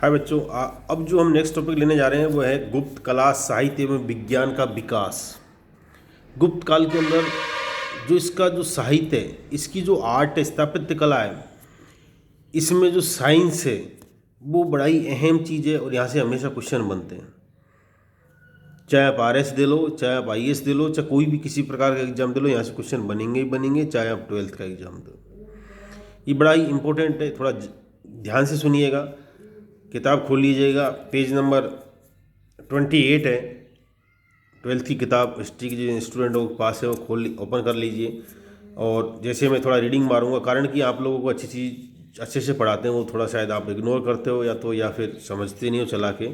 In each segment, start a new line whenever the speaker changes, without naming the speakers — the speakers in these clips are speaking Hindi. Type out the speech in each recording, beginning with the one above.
हाय बच्चों, अब जो हम नेक्स्ट टॉपिक लेने जा रहे हैं वो है गुप्त कला, साहित्य एवं विज्ञान का विकास। गुप्त काल के अंदर जो इसका जो साहित्य है, इसकी जो आर्ट है, स्थापत्य कला है, इसमें जो साइंस है वो बड़ा ही अहम चीज़ है और यहाँ से हमेशा क्वेश्चन बनते हैं। चाहे आप आरएस दे लो, चाहे आप आईएएस दे लो, चाहे कोई भी किसी प्रकार का एग्जाम दे लो, यहाँ से क्वेश्चन बनेंगे ही बनेंगे, चाहे आप 12th का एग्जाम दो। ये बड़ा ही इंपॉर्टेंट है, थोड़ा ध्यान से सुनिएगा। किताब खोल लीजिएगा, पेज नंबर 28 है। 12th की किताब, हिस्ट्री की जो स्टूडेंट लोग पास है वो ओपन कर लीजिए। और जैसे मैं थोड़ा रीडिंग मारूंगा, कारण कि आप लोगों को अच्छी चीज़ अच्छे से पढ़ाते हैं, वो थोड़ा शायद आप इग्नोर करते हो या फिर समझते नहीं हो चला के।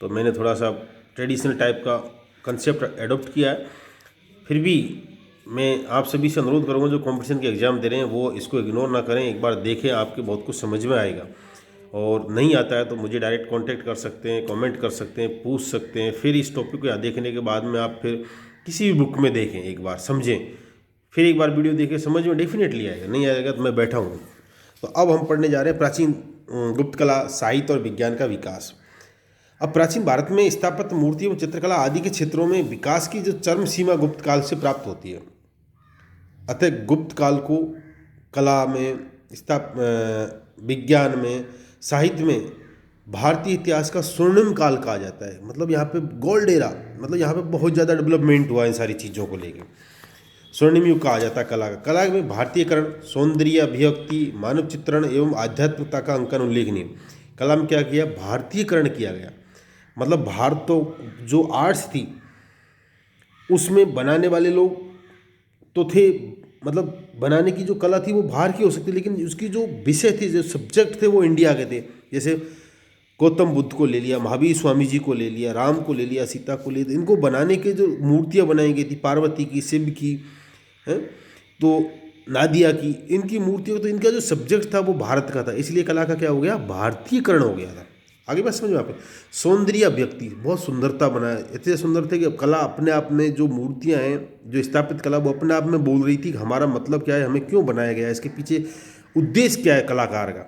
तो मैंने थोड़ा सा ट्रेडिशनल टाइप का कंसेप्ट एडोप्ट किया है। फिर भी मैं आप सभी से अनुरोध करूँगा, जो कंपटीशन के एग्ज़ाम दे रहे हैं वो इसको इग्नोर ना करें, एक बार देखें, आपके बहुत कुछ समझ में आएगा। और नहीं आता है तो मुझे डायरेक्ट कांटेक्ट कर सकते हैं, कमेंट कर सकते हैं, पूछ सकते हैं। फिर इस टॉपिक को यहाँ देखने के बाद में आप फिर किसी भी बुक में देखें, एक बार समझें, फिर एक बार वीडियो देखें, समझ में डेफिनेटली आएगा। नहीं आएगा तो मैं बैठा हूँ। तो अब हम पढ़ने जा रहे हैं प्राचीन गुप्त कला, साहित्य और विज्ञान का विकास। अब प्राचीन भारत में स्थापत्य, मूर्ति एवं चित्रकला आदि के क्षेत्रों में विकास की जो चरम सीमा गुप्त काल से प्राप्त होती है। अतः गुप्त काल को कला में, विज्ञान में, साहित्य में भारतीय इतिहास का स्वर्णिम काल कहा जाता है। मतलब यहाँ पे गोल्ड एरा, मतलब यहाँ पे बहुत ज़्यादा डेवलपमेंट हुआ इन सारी चीज़ों को लेके। स्वर्णिम युग कहा जाता है कला का। कला में भारतीयकरण, सौंदर्य अभिव्यक्ति, मानव चित्रण एवं आध्यात्मिकता का अंकन उल्लेखनीय। कला में क्या किया? भारतीयकरण किया गया। मतलब भारत तो जो आर्ट्स थी उसमें बनाने वाले लोग तो थे, मतलब बनाने की जो कला थी वो बाहर की हो सकती, लेकिन उसकी जो विषय थे, जो सब्जेक्ट थे, वो इंडिया के थे। जैसे गौतम बुद्ध को ले लिया, महावीर स्वामी जी को ले लिया, राम को ले लिया, सीता को ले लिया। इनको बनाने के जो मूर्तियाँ बनाई गई थी, पार्वती की, शिव की, है तो नादिया की, इनकी मूर्तियों, तो इनका जो सब्जेक्ट था वो भारत का था। इसलिए कला का क्या हो गया? भारतीयकरण हो गया था। आगे बात समझ में? आप सौंदर्य अभिव्यक्ति, बहुत सुंदरता बनाया, इतने सुंदर थे कि अब कला अपने आप में, जो मूर्तियां हैं, जो स्थापित कला, वो अपने आप में बोल रही थी कि हमारा मतलब क्या है, हमें क्यों बनाया गया है, इसके पीछे उद्देश्य क्या है कलाकार का।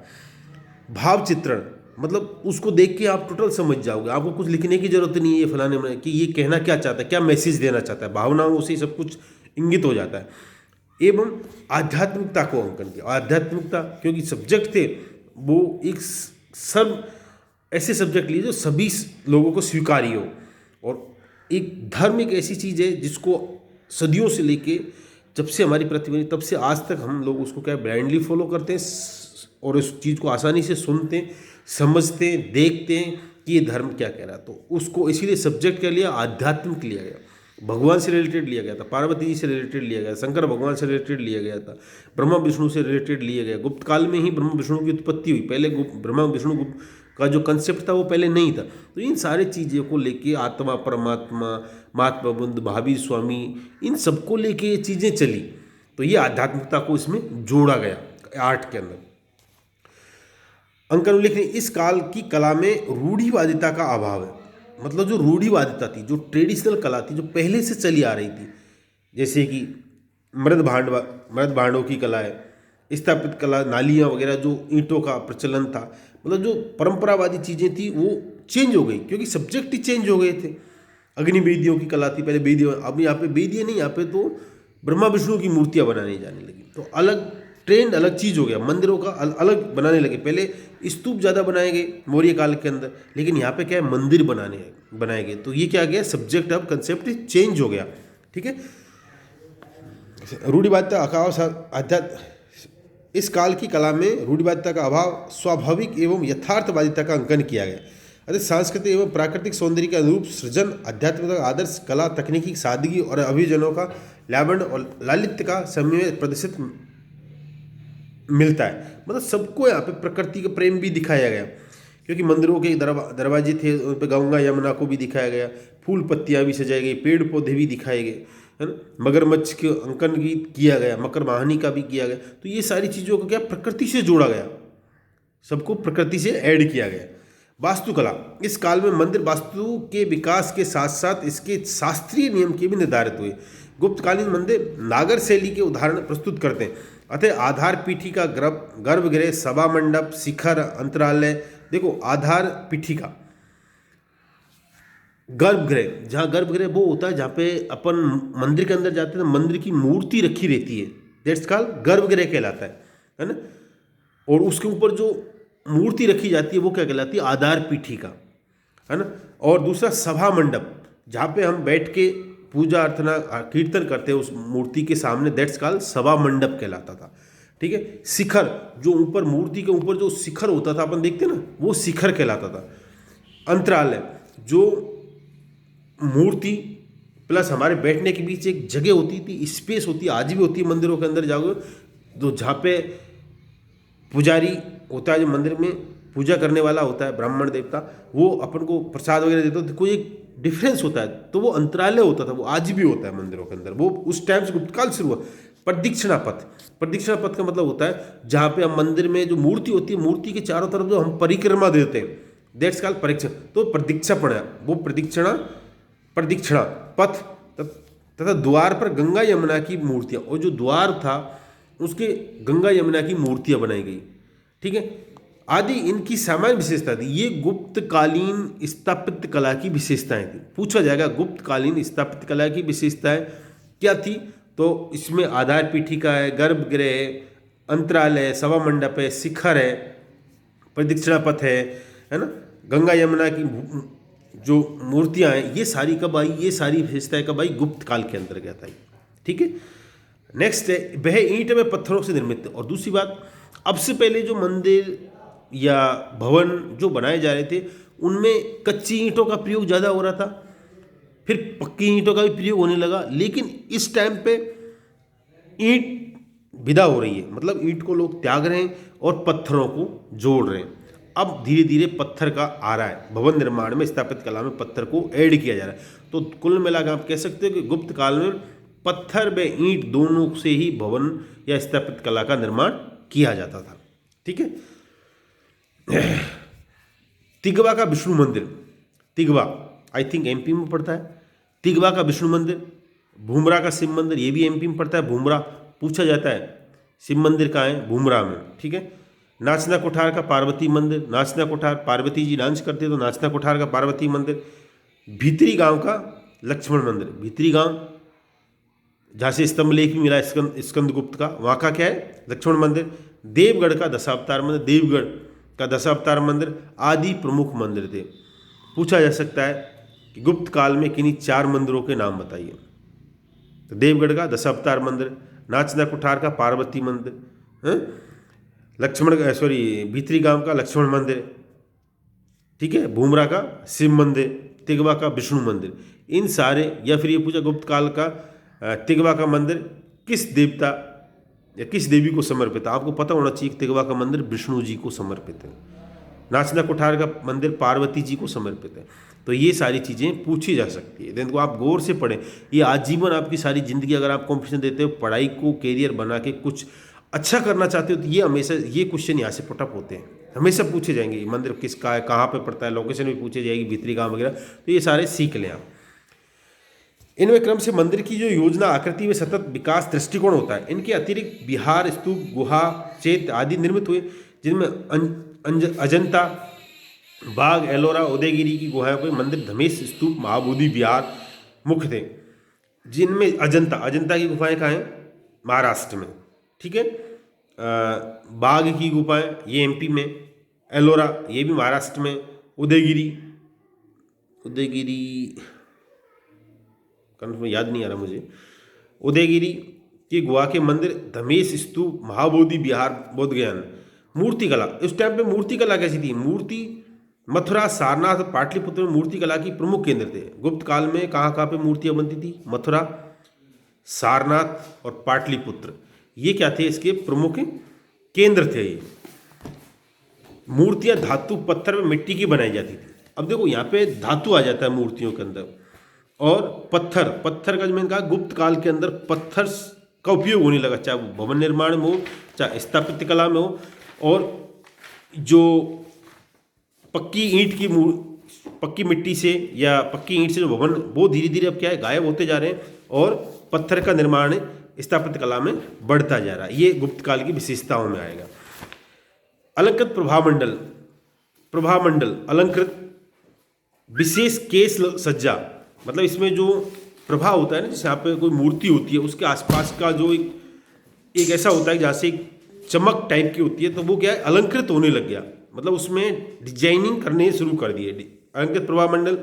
भाव चित्रण, मतलब उसको देख के आप टोटल समझ जाओगे, आपको कुछ लिखने की जरूरत नहीं है ये फलाने में कि ये कहना क्या चाहता है, क्या मैसेज देना चाहता है, भावनाओं से ही सब कुछ इंगित हो जाता है। एवं आध्यात्मिकता को अंकन किया। आध्यात्मिकता, क्योंकि सब्जेक्ट थे वो एक सब ऐसे सब्जेक्ट लिए जो सभी लोगों को स्वीकार्य हो। और एक धर्म एक ऐसी चीज़ है जिसको सदियों से लेके, जब से हमारी पृथ्वी बनी तब से आज तक हम लोग उसको क्या ब्लाइंडली फॉलो करते हैं और उस चीज़ को आसानी से सुनते हैं, समझते हैं, देखते हैं कि ये धर्म क्या कह रहा है। तो उसको इसीलिए सब्जेक्ट क्या लिया? आध्यात्मिक लिया गया। भगवान से रिलेटेड लिया गया था, पार्वती जी से रिलेटेड लिया गया, शंकर भगवान से रिलेटेड लिया गया था, ब्रह्मा विष्णु से रिलेटेड लिया गया। गुप्त काल में ही ब्रह्मा विष्णु की उत्पत्ति हुई। पहले ब्रह्मा विष्णु का जो कंसेप्ट था वो पहले नहीं था। तो इन सारी चीज़ों को लेके आत्मा, परमात्मा, महात्मा बुद्ध, महावीर स्वामी, इन सबको लेके ये चीज़ें चली। तो ये आध्यात्मिकता को इसमें जोड़ा गया आर्ट के अंदर। अंकन उल्लेखनीय, इस काल की कला में रूढ़िवादिता का अभाव है। मतलब जो रूढ़िवादिता थी, जो ट्रेडिशनल कला थी, जो पहले से चली आ रही थी, जैसे कि मृद भांडों की कला है, स्थापित कला, नालियाँ वगैरह, जो ईंटों का प्रचलन था, मतलब जो परंपरावादी चीज़ें थी वो चेंज हो गई, क्योंकि सब्जेक्ट ही चेंज हो गए थे। अग्निवेदियों की कला थी पहले, वेदियों, अब यहाँ पे वेदियाँ नहीं, यहाँ पे तो ब्रह्मा विष्णु की मूर्तियाँ बनाने जाने लगी। तो अलग ट्रेंड, अलग चीज़ हो गया। मंदिरों का अलग बनाने लगे। पहले स्तूप ज़्यादा बनाए गए मौर्य काल के अंदर, लेकिन यहाँ पे क्या है, मंदिर बनाए गए। तो ये क्या गया, सब्जेक्ट अब कंसेप्ट चेंज हो गया। ठीक है। रूढ़िवादिता अभाव, इस काल की कला में रूढ़िवादिता का अभाव, स्वाभाविक एवं यथार्थवादिता का अंकन किया गया। अतः सांस्कृतिक एवं प्राकृतिक सौंदर्य के अनुरूप सृजन, आध्यात्मिकता का आदर्श, कला, तकनीकी सादगी और अभियोजनों का लावण्य और लालित्य का समय प्रदर्शित मिलता है। मतलब सबको यहाँ पे प्रकृति का प्रेम भी दिखाया गया, क्योंकि मंदिरों के दरवाजे थे, उन पर गंगा यमुना को भी दिखाया गया, फूल पत्तियाँ भी सजाई गई, पेड़ पौधे भी दिखाए गए, है ना। मगरमच्छ के अंकन भी किया गया, मकर वाहनी का भी किया गया। तो ये सारी चीज़ों को क्या प्रकृति से जोड़ा गया, सबको प्रकृति से ऐड किया गया। वास्तुकला, इस काल में मंदिर वास्तु के विकास के साथ साथ इसके शास्त्रीय नियम के भी निर्धारित हुए। गुप्तकालीन मंदिर नागर शैली के उदाहरण प्रस्तुत करते हैं। अतः आधार पीठिका, गर्भगृह, सभा मंडप, शिखर, अंतरालय, देखो आधार पीठिका, गर्भगृह, जहाँ गर्भगृह वो होता है जहाँ पे अपन मंदिर के अंदर जाते हैं तो मंदिर की मूर्ति रखी रहती है, दैट्स कॉल्ड गर्भगृह कहलाता है ना। और उसके ऊपर जो मूर्ति रखी जाती है वो क्या कहलाती है, आधार पीठिका, है ना। और दूसरा सभा मंडप, जहाँ पे हम बैठ के पूजा अर्चना कीर्तन करते हैं उस मूर्ति के सामने, दैट्स कॉल्ड सभा मंडप कहलाता था, ठीक है। शिखर, जो ऊपर मूर्ति के ऊपर जो शिखर होता था अपन देखते ना, वो शिखर कहलाता था। अंतरालय, जो मूर्ति प्लस हमारे बैठने के बीच एक जगह होती थी, स्पेस होती है, आज भी होती है मंदिरों के अंदर जाओगे तो, जहाँ पे पुजारी होता है, जो मंदिर में पूजा करने वाला होता है ब्राह्मण देवता, वो अपन को प्रसाद वगैरह देता है, तो कोई एक डिफरेंस होता है, तो वो अंतरालय होता था, वो आज भी होता है मंदिरों के अंदर। वो उस टाइम से गुप्तकाल शुरू हुआ। प्रदक्षिणा पथ, प्रदक्षिणा पथ का मतलब होता है जहाँ पे हम मंदिर में जो मूर्ति होती है, मूर्ति के चारों तरफ जो हम परिक्रमा देते हैं, दैट्स कॉल्ड परिक्रमा। तो प्रदीक्षा पड़ा, वो प्रदक्षिणा पथ तथा द्वार पर गंगा यमुना की मूर्तियाँ, और जो द्वार था उसके गंगा यमुना की मूर्तियाँ बनाई गई, ठीक है, आदि इनकी सामान्य विशेषता थी। ये गुप्तकालीन स्थापत्य कला की विशेषताएं थी। पूछा जाएगा गुप्तकालीन स्थापत्य कला की विशेषताएं क्या थी, तो इसमें आधार पीठिका है, गर्भगृह, अंतरालय, सभा मंडप है, शिखर है, प्रदक्षिणा पथ है ना, गंगा यमुना की जो मूर्तियां हैं, ये सारी कब आई, ये सारी विशेषताएं कब आई, गुप्त काल के अंतर्गत आई, ठीक है। नेक्स्ट है, वह ईंट में पत्थरों से निर्मित। और दूसरी बात, अब से पहले जो मंदिर या भवन जो बनाए जा रहे थे उनमें कच्ची ईंटों का प्रयोग ज़्यादा हो रहा था, फिर पक्की ईंटों का भी प्रयोग होने लगा, लेकिन इस टाइम पे ईंट विदा हो रही है, मतलब ईंट को लोग त्याग रहे हैं और पत्थरों को जोड़ रहे हैं। अब धीरे धीरे पत्थर का आ रहा है, भवन निर्माण में स्थापत्य कला में पत्थर को ऐड किया जा रहा है। तो कुल मिलाकर आप कह सकते हो कि गुप्त काल में पत्थर व ईंट दोनों से ही भवन या स्थापत्य कला का निर्माण किया जाता था, ठीक है। तिगवा का विष्णु मंदिर, तिगवा आई थिंक एमपी में पड़ता है, तिगवा का विष्णु मंदिर। भूमरा का शिव मंदिर, ये भी एमपी में पड़ता है। भूमरा पूछा जाता है शिव मंदिर कहाँ है, भूमरा में, ठीक है। नाचना कोठार का पार्वती मंदिर, नाचना कोठार पार्वती जी डांस करते तो नाचना कोठार का पार्वती मंदिर। भीतरी गांव का लक्ष्मण मंदिर, भीतरी गांव जहाँ से स्तंभ लेख भी मिला स्कंदगुप्त का, वहाँ का क्या है, लक्ष्मण मंदिर। देवगढ़ का दशावतार मंदिर, देवगढ़ का दशावतार मंदिर आदि प्रमुख मंदिर थे। पूछा जा सकता है कि गुप्त काल में किन्हीं 4 मंदिरों के नाम बताइए, तो देवगढ़ का दशावतार मंदिर, नाचना कुठार का पार्वती मंदिर, भीतरी गांव का लक्ष्मण मंदिर, ठीक है, भूमरा का शिव मंदिर, तिगवा का विष्णु मंदिर। इन सारे, या फिर ये पूछा गुप्त काल का तिगवा का मंदिर किस देवता या किस देवी को समर्पित है, आपको पता होना चाहिए तिगवा का मंदिर विष्णु जी को समर्पित है, नाचना कुठार का मंदिर पार्वती जी को समर्पित है। तो ये सारी चीज़ें पूछी जा सकती है, देन को आप गौर से पढ़ें। ये आजीवन आपकी सारी ज़िंदगी, अगर आप कॉम्पिटिशन देते हो, पढ़ाई को कैरियर बना के कुछ अच्छा करना चाहते हो, तो ये हमेशा ये क्वेश्चन यहाँ से पुटअप होते हैं, हमेशा पूछे जाएंगे। मंदिर किसका है, कहाँ पे पड़ता है, लोकेशन भी पूछी जाएगी, भीतरी गाँव वगैरह, तो ये सारे सीख लें आप। इनमें क्रम से मंदिर की जो योजना, आकृति में सतत विकास दृष्टिकोण होता है। इनके अतिरिक्त विहार, स्तूप, गुहा, चैत्य आदि निर्मित हुए, जिनमें अजंता, बाघ, एलोरा, उदयगिरी की गुहाएं हुए, मंदिर, धमेश, स्तूप, महाबोधि विहार मुख्य थे। जिनमें अजंता की गुफाएं कहाँ हैं, महाराष्ट्र में, ठीक है। बाघ की गुफाएं ये एमपी में, एलोरा ये भी महाराष्ट्र में, उदयगिरी कन्फर्म याद नहीं आ रहा मुझे, उदयगिरी की गुहा के मंदिर, धमेश स्तूप, महाबोधि विहार, बोध गया। मूर्तिकला, इस टाइम पे मूर्तिकला कैसी थी, मूर्ति मथुरा, सारनाथ और पाटलिपुत्र में मूर्तिकला की प्रमुख केंद्र थे। गुप्त काल में कहाँ पे मूर्तियाँ बनती थी, मथुरा, सारनाथ और पाटलिपुत्र, ये क्या थे, इसके प्रमुख केंद्र थे। ये मूर्तियाँ धातु, पत्थर में मिट्टी की बनाई जाती थी। अब देखो यहाँ पे धातु आ जाता है मूर्तियों के अंदर, और पत्थर का जो मैंने कहा, गुप्त काल के अंदर पत्थर का उपयोग होने लगा, चाहे वो भवन निर्माण में हो, चाहे स्थापत्य कला में हो। और जो पक्की मिट्टी से या पक्की ईंट से जो भवन, वो धीरे धीरे अब क्या है, गायब होते जा रहे हैं, और पत्थर का निर्माण स्थापत्य कला में बढ़ता जा रहा है। ये गुप्त काल की विशेषताओं में आएगा। अलंकृत प्रभामंडल, प्रभामंडल अलंकृत विशेष केस सज्जा, मतलब इसमें जो प्रभा होता है ना, जैसे यहाँ पे कोई मूर्ति होती है उसके आसपास का जो एक ऐसा होता है जहाँ से एक चमक टाइप की होती है, तो वो क्या है अलंकृत होने लग गया, मतलब उसमें डिजाइनिंग करने शुरू कर दिए। अलंकृत प्रभामंडल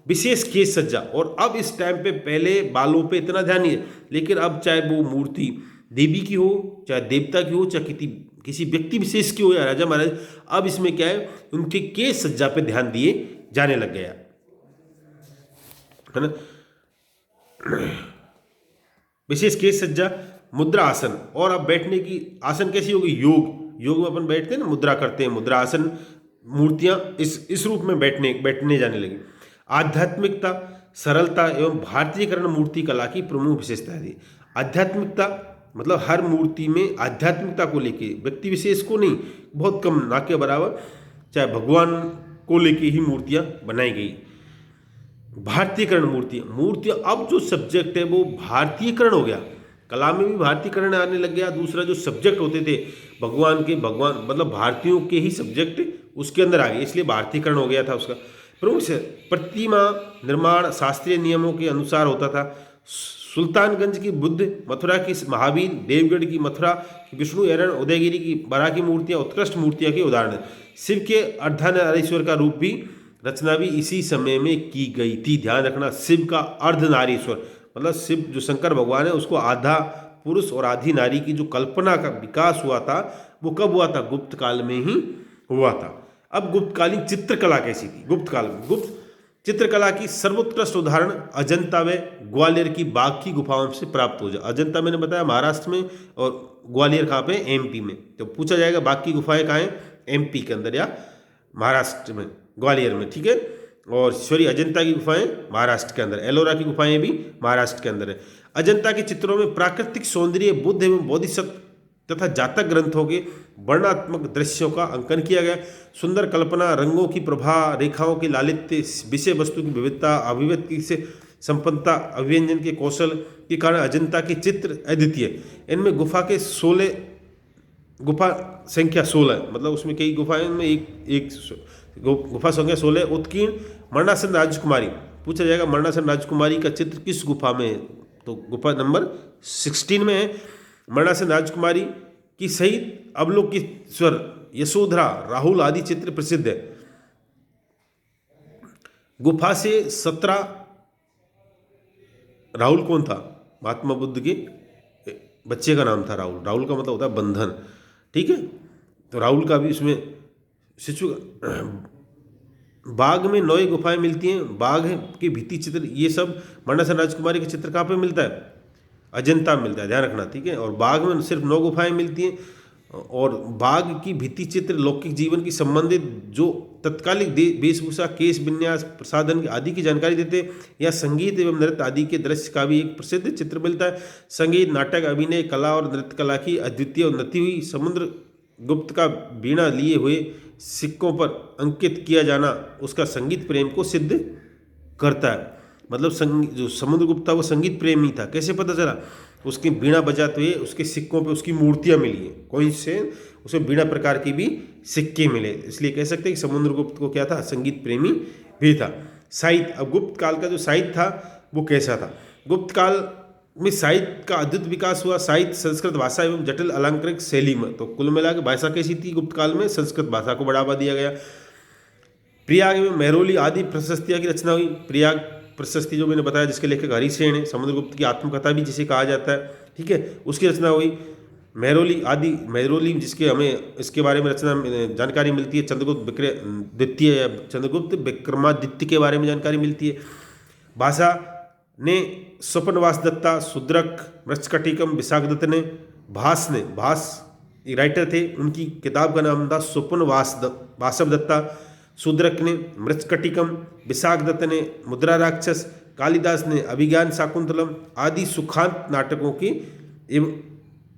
विशेष केस सज्जा। और अब इस टाइम पे पहले बालों पे इतना ध्यान नहीं है, लेकिन अब चाहे वो मूर्ति देवी की हो, चाहे देवता की हो, चाहे किसी व्यक्ति विशेष की हो या राजा महाराज, अब इसमें क्या है उनके केस सज्जा पे ध्यान दिए जाने लग गया है ना। विशेष केस सज्जा, मुद्रा आसन। और अब बैठने की आसन कैसी होगी, योग में अपन बैठते हैं ना, मुद्रा करते हैं, मुद्रा आसन, मूर्तियां इस रूप में बैठने जाने लगी। आध्यात्मिकता, सरलता एवं भारतीयकरण मूर्ति कला की प्रमुख विशेषता है। आध्यात्मिकता मतलब हर मूर्ति में आध्यात्मिकता को लेके, व्यक्ति विशेष को नहीं, बहुत कम, ना के बराबर, चाहे भगवान को लेके ही मूर्तियां बनाई गई। भारतीयकरण मूर्तियां अब जो सब्जेक्ट है वो भारतीयकरण हो गया, कला में भी भारतीयकरण आने लग गया। दूसरा जो सब्जेक्ट होते थे भगवान मतलब भारतीयों के ही सब्जेक्ट उसके अंदर आ गए, इसलिए भारतीयकरण हो गया था उसका। प्रमुख से प्रतिमा निर्माण शास्त्रीय नियमों के अनुसार होता था। सुल्तानगंज की बुद्ध, मथुरा की महावीर, देवगढ़ की मथुरा की विष्णु, एरन, उदयगिरी की बराह की मूर्तियाँ उत्कृष्ट मूर्तियाँ के उदाहरण। शिव के अर्धनारीश्वर का रूप भी रचना भी इसी समय में की गई थी। ध्यान रखना, शिव का अर्धनारीश्वर मतलब शिव जो शंकर भगवान है उसको आधा पुरुष और आधी नारी की जो कल्पना का विकास हुआ था वो कब हुआ था, गुप्त काल में ही हुआ था। अब गुप्तकालीन चित्रकला कैसी थी, गुप्त चित्रकला की सर्वोत्कृष्ट उदाहरण अजंता व ग्वालियर की बाघ की गुफाओं से प्राप्त हो जाए। अजंता मैंने बताया महाराष्ट्र में, और ग्वालियर कहाँ पे, एमपी में। तो पूछा जाएगा बाघ की गुफाएं कहाँ हैं, एमपी के अंदर या महाराष्ट्र में, ग्वालियर में, ठीक है। और सॉरी, अजंता की गुफाएं महाराष्ट्र के अंदर, एलोरा की गुफाएं भी महाराष्ट्र के अंदर है। अजंता के चित्रों में प्राकृतिक सौंदर्य, बुद्ध एवं बोधिसत्व तथा जातक ग्रंथों के वर्णनात्मक दृश्यों का अंकन किया गया। सुंदर कल्पना, रंगों की प्रभा, रेखाओं की लालित्य, विषय वस्तु की विविधता, अभिव्यक्ति से संपन्नता, अभिव्यंजन के कौशल के कारण अजंता के चित्र अद्वितीय। इनमें गुफा संख्या 16, मतलब उसमें कई गुफाएं में एक गुफा संख्या 16। उत्कीर्ण मरणासन राजकुमारी, पूछा जाएगा मरणासन राजकुमारी का चित्र किस गुफा में है, तो गुफा नंबर 16 में है। मरणासन राजकुमारी की सहित अवलोकितेश्वर, यशोधरा, राहुल आदि चित्र प्रसिद्ध है। गुफा से 17, राहुल कौन था, महात्मा बुद्ध के बच्चे का नाम था राहुल, राहुल का मतलब होता है बंधन, ठीक है। तो राहुल का भी इसमें शिशु। बाघ में 9 गुफाएं मिलती हैं, बाघ के भित्ति चित्र, ये सब मरणासन राजकुमारी के चित्र कहाँ पे मिलता है, अजंता में मिलता है, ध्यान रखना, ठीक है। और बाघ में सिर्फ 9 गुफाएं मिलती हैं, और बाघ की भित्ति चित्र लौकिक जीवन की संबंधित जो तत्कालिक वेशभूषा, केश विन्यास, प्रसाधन आदि की जानकारी देते हैं, या संगीत एवं नृत्य आदि के दृश्य का भी एक प्रसिद्ध चित्र मिलता है। संगीत, नाटक, अभिनय कला और नृत्य कला की अद्वितीय उन्नति हुई। समुद्र गुप्त का वीणा लिए हुए सिक्कों पर अंकित किया जाना उसका संगीत प्रेम को सिद्ध करता है। मतलब जो समुद्रगुप्त था वो संगीत प्रेमी था। कैसे पता चला, उसकी बीणा बजाते हुए उसके सिक्कों पे उसकी मूर्तियां मिली हैं, कोई से उसमें बीणा प्रकार की भी सिक्के मिले, इसलिए कह सकते हैं कि समुद्रगुप्त को क्या था, संगीत प्रेमी भी था। साहित्य, अब गुप्त काल का जो साहित्य था वो कैसा था, गुप्त काल में साहित्य का अद्भुत विकास हुआ। साहित्य संस्कृत भाषा एवं जटिल अलंकारिक शैली में, तो कुल मिला के भाषा कैसी थी गुप्त काल में, संस्कृत भाषा को बढ़ावा दिया गया। प्रयाग एवं मेहरौली आदि प्रशस्तियाँ की रचना हुई। प्रयाग प्रशस्ति जो मैंने बताया जिसके लेखक हरिसेन है, समुद्रगुप्त की आत्मकथा भी जिसे कहा जाता है, ठीक है, उसकी रचना हुई। मेहरौली जिसके हमें इसके बारे में रचना जानकारी मिलती है, चंद्रगुप्त द्वितीय या चंद्रगुप्त विक्रमादित्य के बारे में जानकारी मिलती है। भाषा ने स्वपनवास दत्ता, शूद्रक, मृच्छकटिकम, विशाखदत्त ने, भास राइटर थे, उनकी किताब का नाम था वासव दत्ता। शूद्रक ने मृच्छकटिकम, विशाखदत्त ने मुद्रा राक्षस, कालिदास ने अभिज्ञान शाकुंतलम आदि सुखांत नाटकों की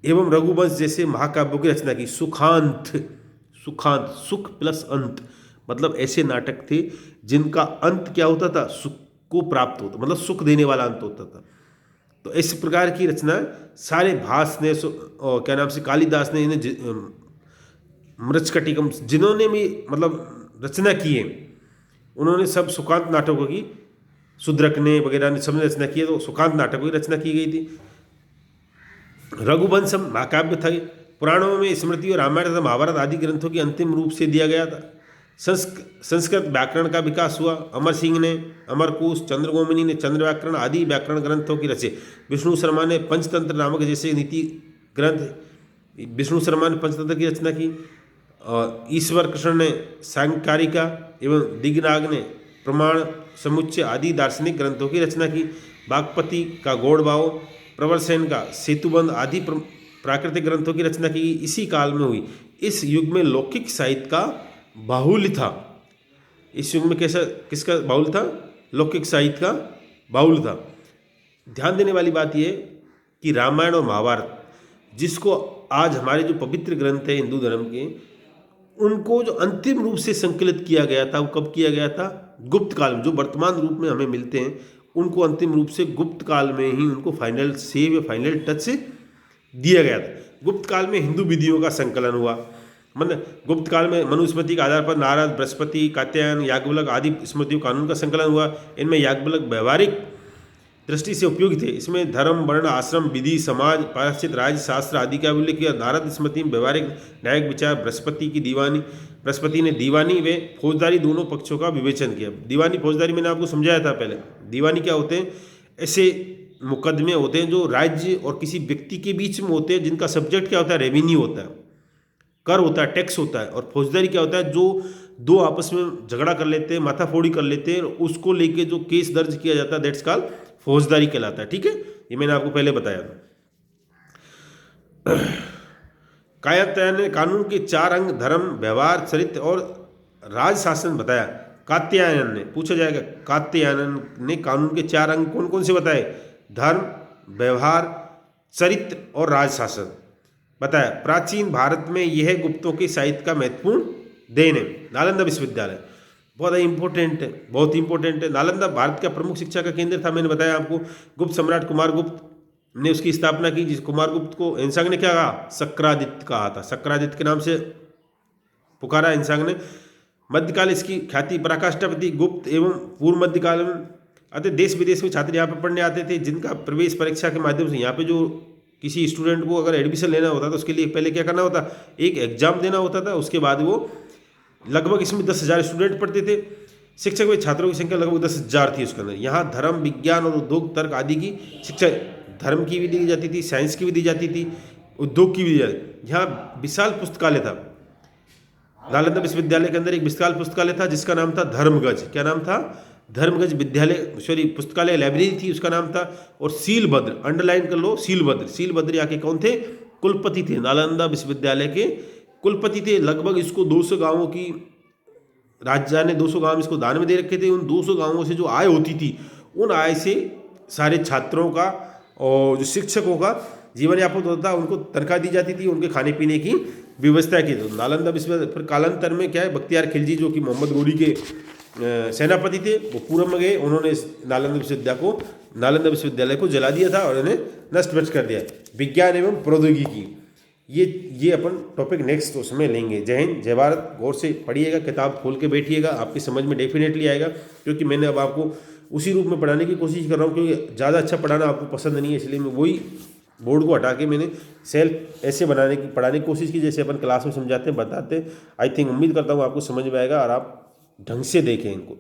एवं रघुवंश जैसे महाकाव्यों की रचना की। सुखांत, सुख प्लस अंत, मतलब ऐसे नाटक थे जिनका अंत क्या होता था, सुख को प्राप्त होता, मतलब सुख देने वाला अंत होता था। तो इस प्रकार की रचना सारे भास ने क्या नाम से कालिदास ने इन्हें मृच्छकटिकम, जिन्होंने भी मतलब रचना की है, उन्होंने सब सुकांत नाटकों की, शूद्रक ने वगैरह ने सबने रचना की है, तो सुकांत नाटकों की रचना की गई थी। रघुवंशम महाकाव्य था, पुराणों में स्मृति और रामायण तथा महाभारत आदि ग्रंथों की अंतिम रूप से दिया गया था। संस्कृत व्याकरण का विकास हुआ। अमर सिंह ने अमरकोश, चंद्रगोमिनी ने चंद्र व्याकरण आदि व्याकरण ग्रंथों की रचे। विष्णु शर्मा ने पंचतंत्र नामक जैसे नीति ग्रंथ, विष्णु शर्मा ने पंचतंत्र की रचना की। और ईश्वर कृष्ण ने सांकारिका एवं दिग्नाग ने प्रमाण समुच्चय आदि दार्शनिक ग्रंथों की रचना की। बागपति का गौड़बाव, प्रवरसेन का सेतुबंध आदि प्राकृतिक ग्रंथों की रचना की इसी काल में हुई। इस युग में लौकिक साहित्य का बाहुल्य था। इस युग में कैसा किसका बाहुल्य था? लौकिक साहित्य का बाहुल्य था। ध्यान देने वाली बात यह कि रामायण और महाभारत, जिसको आज हमारे जो पवित्र ग्रंथ है हिंदू धर्म के, उनको जो अंतिम रूप से संकलित किया गया था वो कब किया गया था? गुप्त काल में। जो वर्तमान रूप में हमें मिलते हैं उनको अंतिम रूप से गुप्त काल में ही उनको फाइनल सेव या फाइनल टच से दिया गया था। गुप्त काल में हिंदू विधियों का संकलन हुआ। मतलब गुप्त काल में मनुस्मृति के आधार पर नारद, बृहस्पति, कात्यायन, याज्ञवल्क्य आदि स्मृतियों कानून का संकलन हुआ। इनमें याज्ञवल्क्य व्यवहारिक दृष्टि से उपयोगी थे। इसमें धर्म, वर्ण, आश्रम, विधि, समाज, पाश्चित राज्य शास्त्र आदि का उल्लेख किया। नारद स्मृति में व्यवहारिक न्यायिक विचार, बृहस्पति ने दीवानी व फौजदारी दोनों पक्षों का विवेचन किया। दीवानी फौजदारी मैंने आपको समझाया था पहले। दीवानी क्या होते हैं? ऐसे मुकदमे होते हैं जो राज्य और किसी व्यक्ति के बीच में होते हैं, जिनका सब्जेक्ट क्या होता है? रेवेन्यू होता है, कर होता है, टैक्स होता है। और फौजदारी क्या होता है? जो दो आपस में झगड़ा कर लेते हैं, माथाफोड़ी कर लेते हैं, उसको लेके जो केस दर्ज किया जाता है दैट्स कॉल्ड फौजदारी कहलाता है। ठीक है, ये मैंने आपको पहले बताया था। कात्यायन ने कानून के 4 अंग धर्म, व्यवहार, चरित्र और राज शासन बताया। कात्यायन ने, पूछा जाएगा, कात्यायन ने कानून के 4 अंग कौन कौन से बताए? धर्म, व्यवहार, चरित्र और राज शासन बताया। प्राचीन भारत में यह गुप्तों के साहित्य का महत्वपूर्ण देन है। नालंदा विश्वविद्यालय बहुत इंपॉर्टेंट है, बहुत इंपॉर्टेंट है। नालंदा भारत का प्रमुख शिक्षा का केंद्र था। मैंने बताया आपको। गुप्त सम्राट कुमारगुप्त ने उसकी स्थापना की। जिस कुमारगुप्त को इंसांग ने क्या कहा? शक्रादित्य कहा था। शक्रादित्य के नाम से पुकारा इंसांग ने। मध्यकाल इसकी ख्याति पराकाष्ठापति गुप्त एवं पूर्व मध्यकाल में अतः देश विदेश में छात्र यहाँ पर पढ़ने आते थे, जिनका प्रवेश परीक्षा के माध्यम से यहाँ पे जो किसी स्टूडेंट को अगर एडमिशन लेना होता था उसके लिए पहले क्या करना होता? एक एग्जाम देना होता था। उसके बाद वो लगभग इसमें 10,000 स्टूडेंट पढ़ते थे। शिक्षक व छात्रों की संख्या लगभग 10,000 थी उसके अंदर। यहाँ धर्म, विज्ञान और उद्योग, तर्क आदि की शिक्षा, धर्म की भी दी जाती थी, साइंस की भी दी जाती थी, उद्योग की भी दी जाती। यहाँ विशाल पुस्तकालय था। नालंदा विश्वविद्यालय के अंदर एक विशाल पुस्तकालय था जिसका नाम था धर्मगज। क्या नाम था? धर्मगज विद्यालय, सॉरी पुस्तकालय, लाइब्रेरी थी, उसका नाम था। और सीलभद्र, अंडरलाइन कर लो, सीलभद्र। सीलभद्र यहाँ के कौन थे? कुलपति थे। नालंदा विश्वविद्यालय के कुलपति थे। लगभग इसको 200 गांवों की, राजा ने 200 गांव इसको दान में दे रखे थे। उन 200 गांवों से जो आय होती थी, उन आय से सारे छात्रों का और जो शिक्षकों का जीवन यापन होता था, उनको तनख्वाह दी जाती थी, उनके खाने पीने की व्यवस्था की। तो नालंदा विश्वविद्यालय फिर कालांतर में क्या है, बख्तियार खिलजी जो कि मोहम्मद गोरी के सेनापति थे, वो पूरब में गए। उन्होंने नालंदा विश्वविद्यालय को जला दिया था और इन्हें नष्ट भ्रष्ट कर दिया। विज्ञान एवं प्रौद्योगिकी, ये अपन टॉपिक नेक्स्ट उसमें लेंगे। जय हिंद, जय भारत। गौर से पढ़िएगा, किताब खोल के बैठिएगा, आपकी समझ में डेफिनेटली आएगा। क्योंकि मैंने अब आपको उसी रूप में पढ़ाने की कोशिश कर रहा हूँ, क्योंकि ज़्यादा अच्छा पढ़ाना आपको पसंद नहीं है, इसलिए मैं वही बोर्ड को हटा के मैंने सेल्फ ऐसे पढ़ाने की कोशिश की जैसे अपन क्लास में समझाते हैं, बताते हैं। आई थिंक, उम्मीद करता हूँ आपको समझ में आएगा और आप ढंग से देखें इनको।